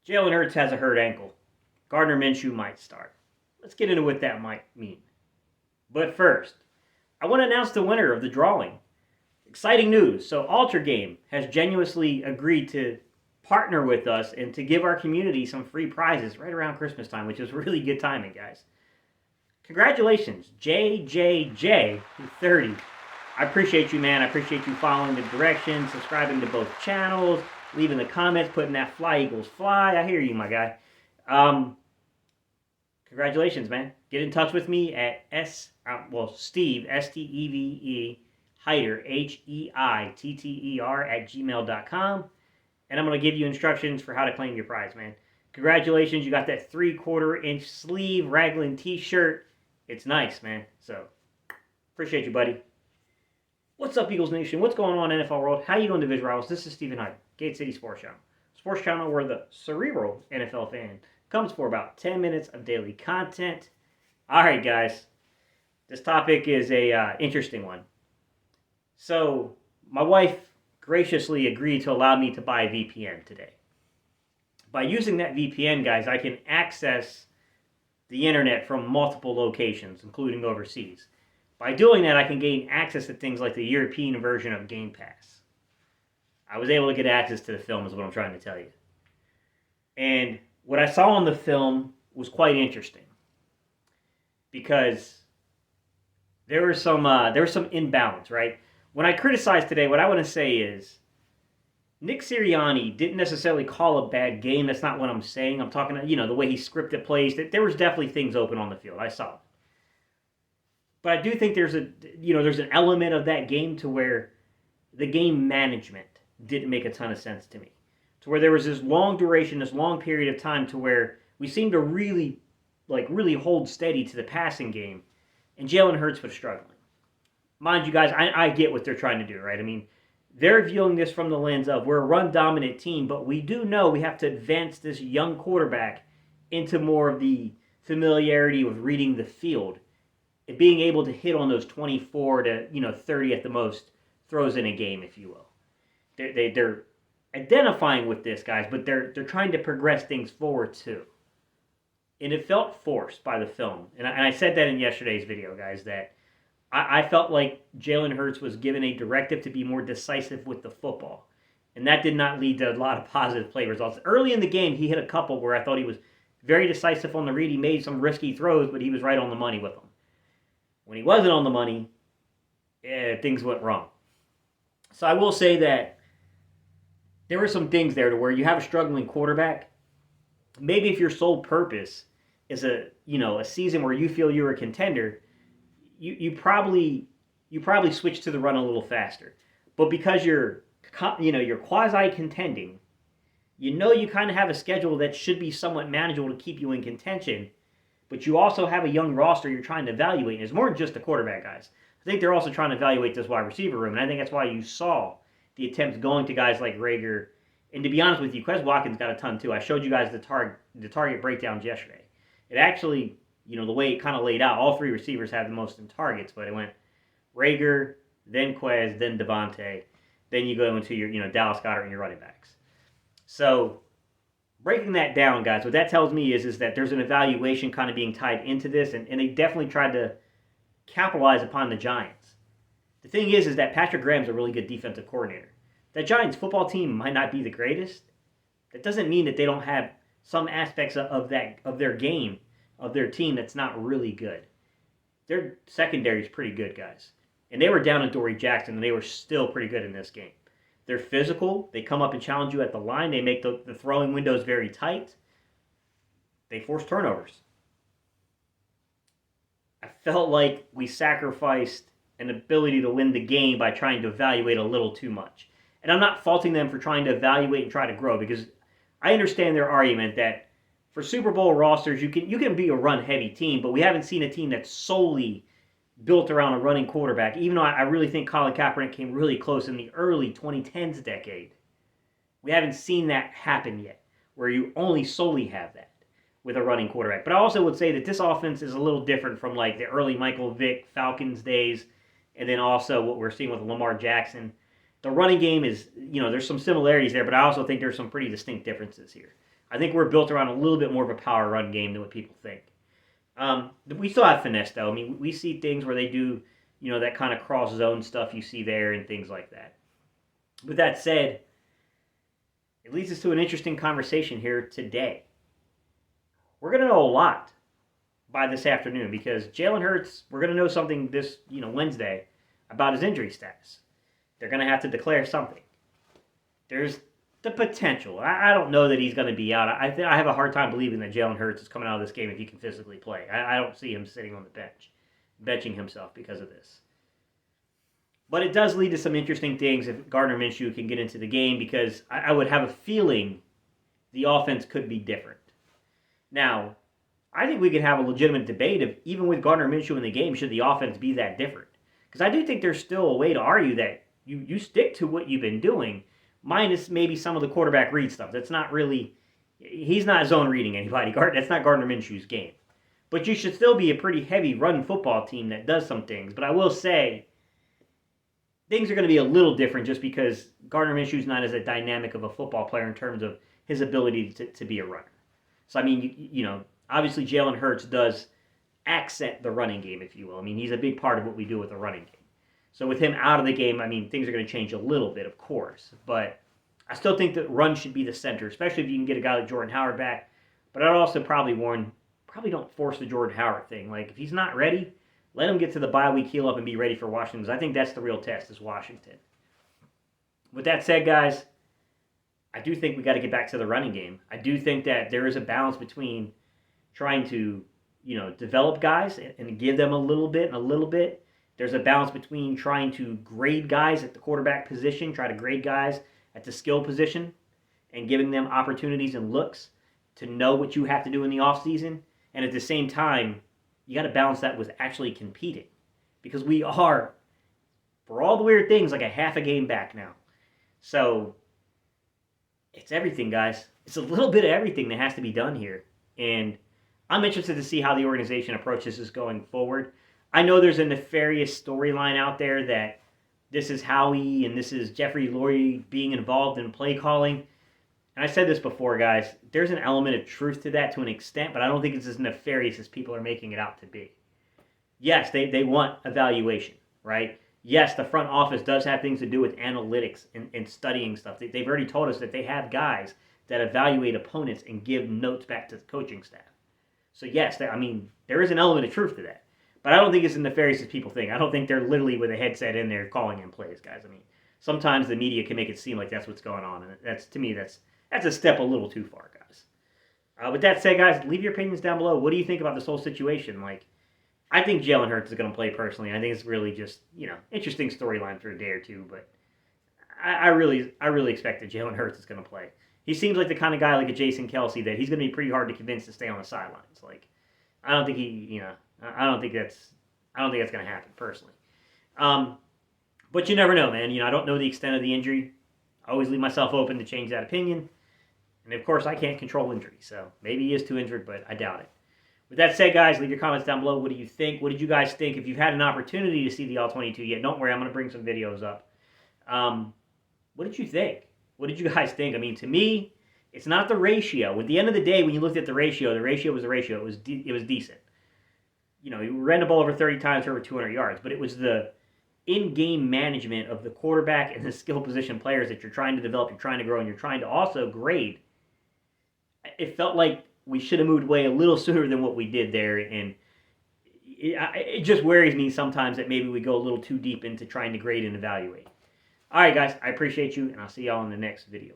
Jalen Hurts has a hurt ankle. Gardner Minshew might start. Let's get into what that might mean. But first, I want to announce the winner of the drawing. Exciting news. So Alter Game has genuinely agreed to partner with us and to give our community some free prizes right around Christmas time, which is really good timing, guys. Congratulations, JJJ30. I appreciate you, man. I appreciate you following the directions, subscribing to both channels, leaving the comments, putting that fly eagles fly. I hear you, my guy. Congratulations, man. Get in touch with me at Steve, Steve, Heiter, Heitter, @gmail.com. And I'm going to give you instructions for how to claim your prize, man. Congratulations. You got that 3/4-inch sleeve raglan t-shirt. It's nice, man. So, appreciate you, buddy. What's up, Eagles Nation? What's going on, NFL world? How you doing, Division Rivals? This is Stephen Hyde, Gate City Sports Channel. Sports Channel where the cerebral NFL fan comes for about 10 minutes of daily content. All right, guys. This topic is a interesting one. So, my wife graciously agreed to allow me to buy a VPN today. By using that VPN, guys, I can access the internet from multiple locations, including overseas. By doing that, I can gain access to things like the European version of Game Pass. I was able to get access to the film, is what I'm trying to tell you. And what I saw in the film was quite interesting, because there was some imbalance, right? When I criticize today, what I want to say is Nick Sirianni didn't necessarily call a bad game. That's not what I'm saying. I'm talking, the way he scripted plays. There was definitely things open on the field. I saw it. But I do think there's an element of that game to where the game management didn't make a ton of sense to me. To where there was this long duration, this long period of time to where we seemed to really hold steady to the passing game, and Jalen Hurts was struggling. Mind you, guys, I get what they're trying to do, right? I mean, they're viewing this from the lens of we're a run-dominant team, but we do know we have to advance this young quarterback into more of the familiarity with reading the field and being able to hit on those 24 to 30 at the most throws in a game, if you will. They're identifying with this, guys, but they're trying to progress things forward too. And it felt forced by the film. And I said that in yesterday's video, guys, that I felt like Jalen Hurts was given a directive to be more decisive with the football. And that did not lead to a lot of positive play results. Early in the game, he hit a couple where I thought he was very decisive on the read. He made some risky throws, but he was right on the money with them. When he wasn't on the money, things went wrong. So I will say that there were some things there to where you have a struggling quarterback. Maybe if your sole purpose is a season where you feel you're a contender, you probably switch to the run a little faster. But because you're quasi contending, you kind of have a schedule that should be somewhat manageable to keep you in contention. But you also have a young roster you're trying to evaluate. And it's more than just the quarterback, guys. I think they're also trying to evaluate this wide receiver room. And I think that's why you saw the attempts going to guys like Rager. And to be honest with you, Quez Watkins got a ton too. I showed you guys the target breakdowns yesterday. It actually, the way it kind of laid out, all three receivers had the most in targets. But it went Rager, then Quez, then Devontae. Then you go into your, Dallas Goedert and your running backs. So breaking that down, guys, what that tells me is that there's an evaluation kind of being tied into this, and they definitely tried to capitalize upon the Giants. The thing is that Patrick Graham's a really good defensive coordinator. That Giants football team might not be the greatest. That doesn't mean that they don't have some aspects of their game, of their team that's not really good. Their secondary is pretty good, guys. And they were down at Dory Jackson, and they were still pretty good in this game. They're physical. They come up and challenge you at the line. They make the throwing windows very tight. They force turnovers. I felt like we sacrificed an ability to win the game by trying to evaluate a little too much. And I'm not faulting them for trying to evaluate and try to grow, because I understand their argument that for Super Bowl rosters, you can be a run-heavy team, but we haven't seen a team that's solely built around a running quarterback, even though I really think Colin Kaepernick came really close in the early 2010s decade. We haven't seen that happen yet, where you only solely have that with a running quarterback. But I also would say that this offense is a little different from like the early Michael Vick Falcons days, and then also what we're seeing with Lamar Jackson. The running game is, there's some similarities there, but I also think there's some pretty distinct differences here. I think we're built around a little bit more of a power run game than what people think. We still have finesse, though. I mean, we see things where they do, that kind of cross zone stuff you see there and things like that. With that said, it leads us to an interesting conversation here today. We're going to know a lot by this afternoon because Jalen Hurts, we're going to know something this, Wednesday about his injury status. They're going to have to declare something. There's the potential. I don't know that he's going to be out. I have a hard time believing that Jalen Hurts is coming out of this game if he can physically play. I don't see him sitting on the bench, benching himself because of this. But it does lead to some interesting things if Gardner Minshew can get into the game because I would have a feeling the offense could be different. Now, I think we could have a legitimate debate of even with Gardner Minshew in the game, should the offense be that different? Because I do think there's still a way to argue that you stick to what you've been doing, minus maybe some of the quarterback read stuff. That's not really, he's not zone reading anybody. That's not Gardner Minshew's game. But you should still be a pretty heavy run football team that does some things. But I will say, things are going to be a little different just because Gardner Minshew's not as a dynamic of a football player in terms of his ability to be a runner. So, I mean, obviously Jalen Hurts does accent the running game, if you will. I mean, he's a big part of what we do with the running game. So with him out of the game, I mean, things are going to change a little bit, of course. But I still think that run should be the center, especially if you can get a guy like Jordan Howard back. But I'd also probably warn, don't force the Jordan Howard thing. Like, if he's not ready, let him get to the bye week, heal up, and be ready for Washington. Because I think that's the real test is Washington. With that said, guys, I do think we got to get back to the running game. I do think that there is a balance between trying to, develop guys and give them a little bit and a little bit. There's a balance between trying to grade guys at the quarterback position, try to grade guys at the skill position, and giving them opportunities and looks to know what you have to do in the offseason. And at the same time, you got to balance that with actually competing. Because we are, for all the weird things, like a half a game back now. So, it's everything, guys. It's a little bit of everything that has to be done here. And I'm interested to see how the organization approaches this going forward. I know there's a nefarious storyline out there that this is Howie and this is Jeffrey Lurie being involved in play calling. And I said this before, guys. There's an element of truth to that to an extent, but I don't think it's as nefarious as people are making it out to be. Yes, they want evaluation, right? Yes, the front office does have things to do with analytics and studying stuff. They've already told us that they have guys that evaluate opponents and give notes back to the coaching staff. So yes, there is an element of truth to that. But I don't think it's as nefarious as people think. I don't think they're literally with a headset in there calling in plays, guys. I mean, sometimes the media can make it seem like that's what's going on. And to me, that's a step a little too far, guys. With that said, guys, leave your opinions down below. What do you think about this whole situation? I think Jalen Hurts is going to play personally. I think it's really just, interesting storyline for a day or two. But I really expect that Jalen Hurts is going to play. He seems like the kind of guy like a Jason Kelsey that he's going to be pretty hard to convince to stay on the sidelines. I don't think I don't think that's going to happen personally. But you never know, man. I don't know the extent of the injury. I always leave myself open to change that opinion. And of course, I can't control injury, so maybe he is too injured, but I doubt it. With that said, guys, leave your comments down below. What do you think? What did you guys think? If you've had an opportunity to see the All-22 yet, don't worry. I'm going to bring some videos up. What did you think? What did you guys think? I mean, to me, it's not the ratio. At the end of the day, when you looked at the ratio was the ratio. It was decent. He ran the ball over 30 times for over 200 yards, but it was the in-game management of the quarterback and the skill position players that you're trying to develop, you're trying to grow, and you're trying to also grade. It felt like we should have moved away a little sooner than what we did there, and it just worries me sometimes that maybe we go a little too deep into trying to grade and evaluate. All right, guys, I appreciate you, and I'll see y'all in the next video.